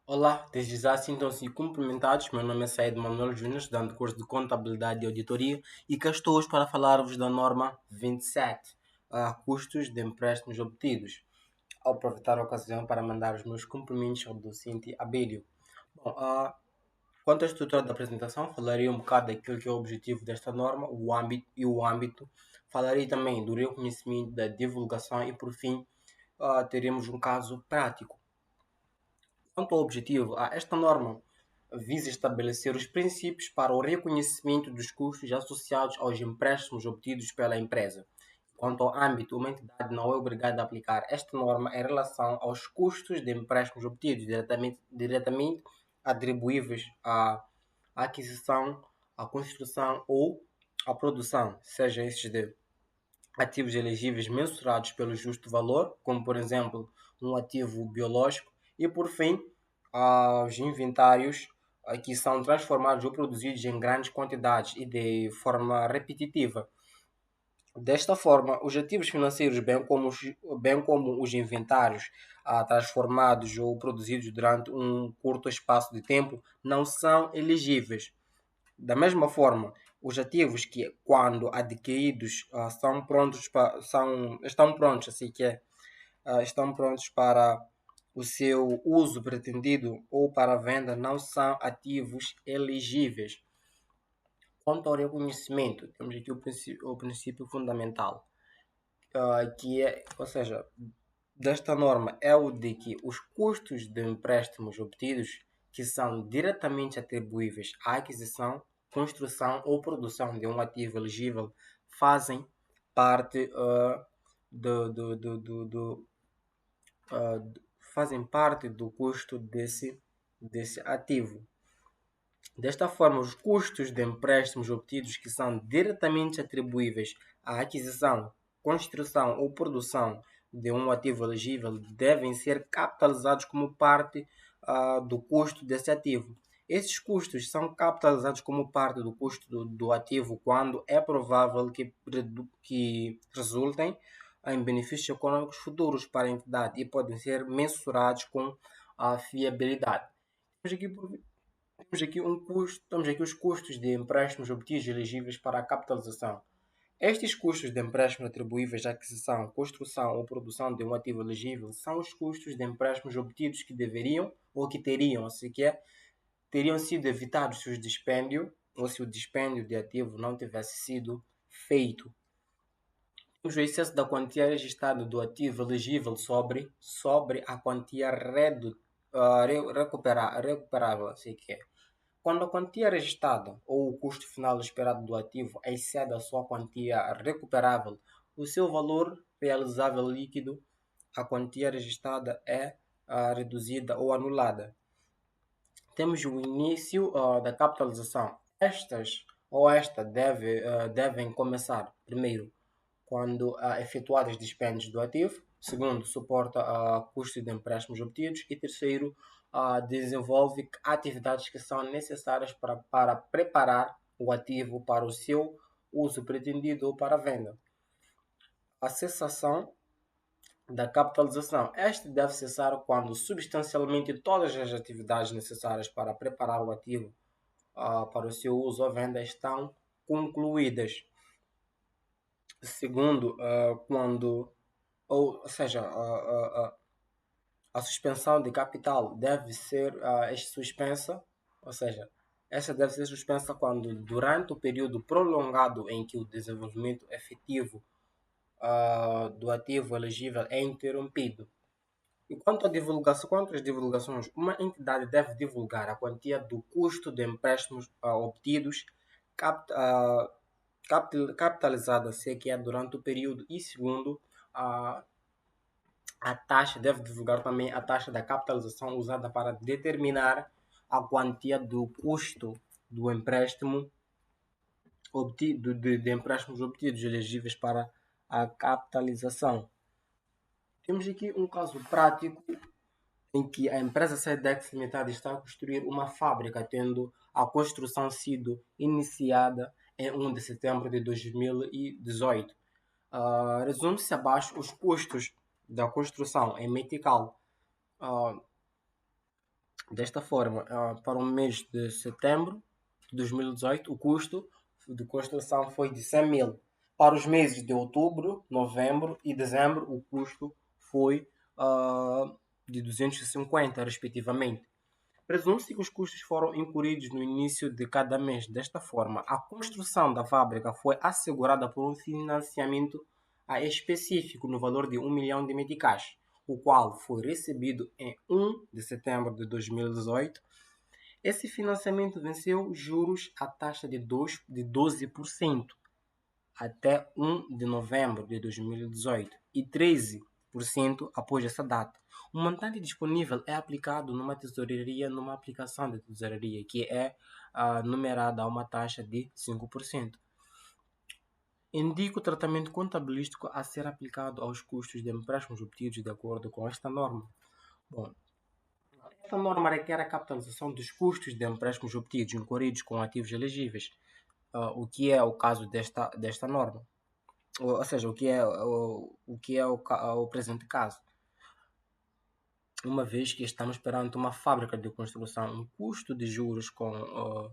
Olá, desde já sintam-se cumprimentados. Meu nome é Said Manuel Júnior, estudante do curso de Contabilidade e Auditoria, e cá estou hoje para falar-vos da norma 27, custos de empréstimos obtidos. Ao aproveitar a ocasião para mandar os meus cumprimentos ao docente Abelio. Bom, quanto à estrutura da apresentação, falarei um bocado daquilo que é o objetivo desta norma, o âmbito. Falarei também do reconhecimento, da divulgação e, por fim, teremos um caso prático. Quanto ao objetivo, esta norma visa estabelecer os princípios para o reconhecimento dos custos associados aos empréstimos obtidos pela empresa. Quanto ao âmbito, uma entidade não é obrigada a aplicar esta norma em relação aos custos de empréstimos obtidos diretamente atribuíveis à aquisição, à construção ou à produção, seja esses de ativos elegíveis mensurados pelo justo valor, como por exemplo um ativo biológico, e por fim, os inventários que são transformados ou produzidos em grandes quantidades e de forma repetitiva. Desta forma, os ativos financeiros, bem como os inventários transformados ou produzidos durante um curto espaço de tempo, não são elegíveis. Da mesma forma, os ativos que, quando adquiridos, estão prontos, estão prontos para o seu uso pretendido ou para venda, não são ativos elegíveis. Quanto ao reconhecimento, temos aqui o princípio fundamental, ou seja, desta norma é o de que os custos de empréstimos obtidos que são diretamente atribuíveis à aquisição, construção ou produção de um ativo elegível fazem parte fazem parte do custo desse ativo. Desta forma, os custos de empréstimos obtidos que são diretamente atribuíveis à aquisição, construção ou produção de um ativo elegível devem ser capitalizados como parte do custo desse ativo. Esses custos são capitalizados como parte do custo do ativo quando é provável que resultem em benefícios econômicos futuros para a entidade e podem ser mensurados com a fiabilidade. Temos aqui temos aqui os custos de empréstimos obtidos elegíveis para a capitalização. Estes custos de empréstimo atribuíveis à aquisição, construção ou produção de um ativo elegível são os custos de empréstimos obtidos que deveriam ou que teriam, teriam sido evitados se o dispêndio ou se o dispêndio de ativo não tivesse sido feito. Temos o excesso da quantia registrada do ativo elegível sobre a quantia recuperável, quando a quantia registrada ou o custo final esperado do ativo excede a sua quantia recuperável, o seu valor realizável líquido, a quantia registrada é reduzida ou anulada. Temos o início da capitalização. Devem começar, primeiro, quando efetuados dispêndios do ativo; segundo, suporta custos de empréstimos obtidos; e terceiro, desenvolve atividades que são necessárias para preparar o ativo para o seu uso pretendido ou para a venda. A cessação da capitalização. Esta deve cessar quando substancialmente todas as atividades necessárias para preparar o ativo para o seu uso ou venda estão concluídas. Segundo, ou seja, a suspensão de capital deve ser suspensa, ou seja, esta deve ser suspensa quando, durante o período prolongado em que o desenvolvimento efetivo do ativo elegível é interrompido. E quanto às divulgações, uma entidade deve divulgar a quantia do custo de empréstimos obtidos capt, ah, capitalizada, se que é durante o período, e segundo, a a taxa deve divulgar também a taxa da capitalização usada para determinar a quantia do custo do empréstimo de empréstimos obtidos elegíveis para a capitalização. Temos aqui um caso prático em que a empresa Sedex Limitada está a construir uma fábrica, tendo a construção sido iniciada em 1 de setembro de 2018. Resume-se abaixo os custos da construção em metical. Uh, Desta forma, para o mês de setembro de 2018, o custo de construção foi de 100 mil. Para os meses de outubro, novembro e dezembro, o custo foi de 250, respectivamente. Presume-se que os custos foram incurridos no início de cada mês. Desta forma, a construção da fábrica foi assegurada por um financiamento específico no valor de 1 milhão de meticais, o qual foi recebido em 1 de setembro de 2018. Esse financiamento venceu juros à taxa de 12% até 1 de novembro de 2018 e 13% após essa data. O montante disponível é aplicado numa tesouraria, numa aplicação de tesouraria, que é numerada a uma taxa de 5%. Indica o tratamento contabilístico a ser aplicado aos custos de empréstimos obtidos de acordo com esta norma. Bom, esta norma requer a capitalização dos custos de empréstimos obtidos incorridos com ativos elegíveis, o que é o caso desta norma. Ou seja, o presente caso. Uma vez que estamos perante uma fábrica de construção, um custo de juros com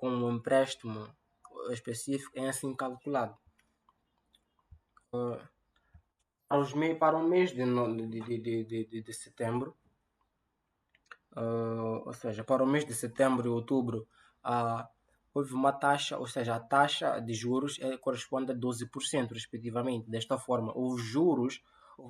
um empréstimo específico é assim calculado. Para o mês de setembro, ou seja, para o mês de setembro e outubro, houve uma taxa, ou seja, a taxa de juros corresponde a 12%, respectivamente. Desta forma, o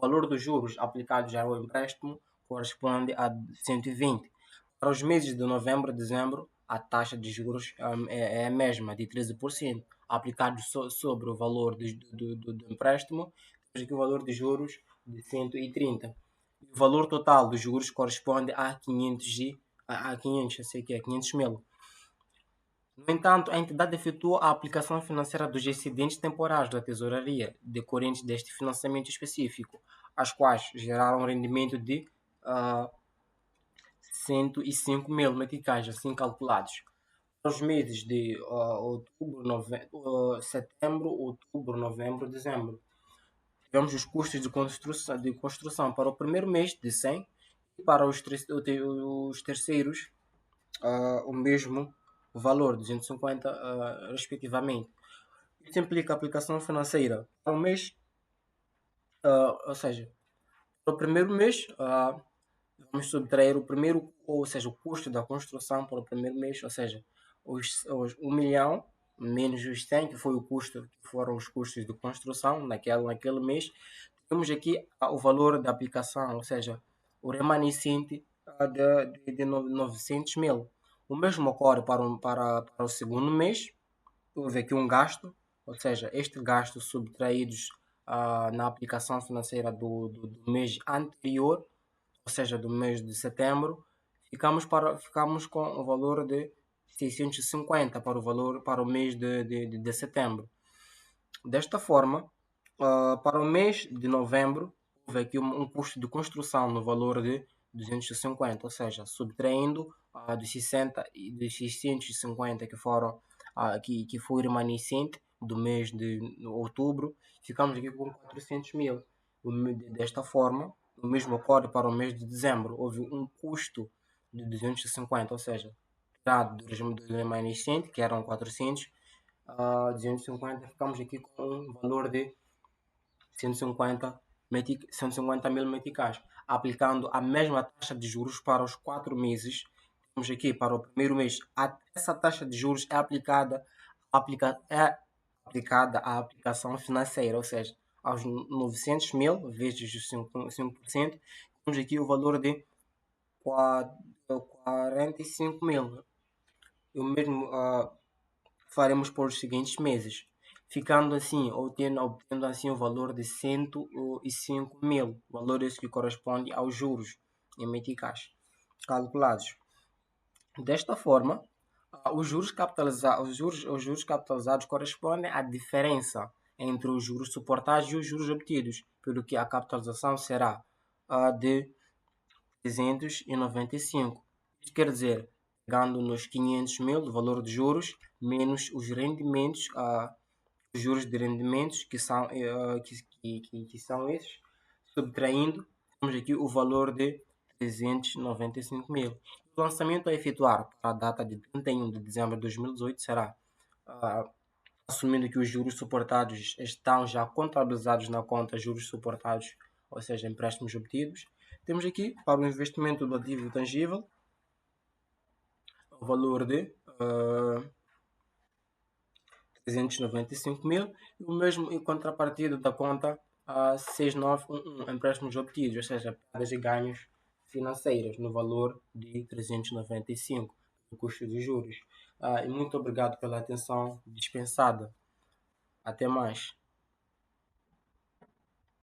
valor dos juros aplicados ao empréstimo corresponde a 120. Para os meses de novembro e dezembro, a taxa de juros é a mesma, de 13%, aplicado sobre o valor do empréstimo, temos aqui o valor de juros de 130. O valor total dos juros corresponde a 500, eu sei que é 500 mil. No entanto, a entidade efetuou a aplicação financeira dos excedentes temporários da tesouraria decorrentes deste financiamento específico, as quais geraram um rendimento de 105 mil meticais, assim calculados. Para os meses de setembro, outubro, novembro, dezembro, tivemos os custos de construção para o primeiro mês de 100 e para os terceiros o mesmo valor, 250 respectivamente. Isso implica aplicação financeira para o mês, ou seja, para o primeiro mês, vamos subtrair o primeiro, ou seja, o custo da construção para o primeiro mês, ou seja, os 1 milhão menos os 100, que foi o custo, que foram os custos de construção naquele mês. Temos aqui o valor da aplicação, ou seja, o remanescente de 900 mil. O mesmo ocorre para o segundo mês. Houve aqui um gasto, ou seja, este gasto subtraídos na aplicação financeira do mês anterior, ou seja, do mês de setembro, ficamos com o valor de 650 para o mês de setembro. Desta forma, para o mês de novembro, houve aqui um custo de construção no valor de 250, ou seja, subtraindo dos 60 e dos 650 que foi remanescente do mês de outubro, ficamos aqui com 400 mil. Desta forma, o mesmo ocorre para o mês de dezembro. Houve um custo de 250, ou seja, tirado do remanescente, que eram 400, 250, ficamos aqui com um valor de 150 mil meticais, aplicando a mesma taxa de juros para os 4 meses. Temos aqui para o primeiro mês, essa taxa de juros é aplicada à aplicação financeira, ou seja, aos 900 mil vezes os 5%, temos aqui o valor de 45 mil. O mesmo faremos por os seguintes meses, ficando assim, obtendo assim o valor de 105 mil, valores que correspondem aos juros em meticais calculados. Desta forma, os juros capitalizados correspondem à diferença entre os juros suportados e os juros obtidos, pelo que a capitalização será de 395. Isto quer dizer, pegando nos 500 mil do valor de juros, menos os rendimentos, os juros de rendimentos, que são esses, subtraindo, temos aqui o valor de 395 mil. O lançamento a efetuar para a data de 31 de dezembro de 2018 será, assumindo que os juros suportados estão já contabilizados na conta juros suportados, ou seja, empréstimos obtidos. Temos aqui para o investimento do ativo tangível o valor de 395 mil e o mesmo em contrapartida da conta 6911 empréstimos obtidos, ou seja, perdas e ganhos financeiros no valor de 395, o custo dos juros. E muito obrigado pela atenção dispensada. Até mais.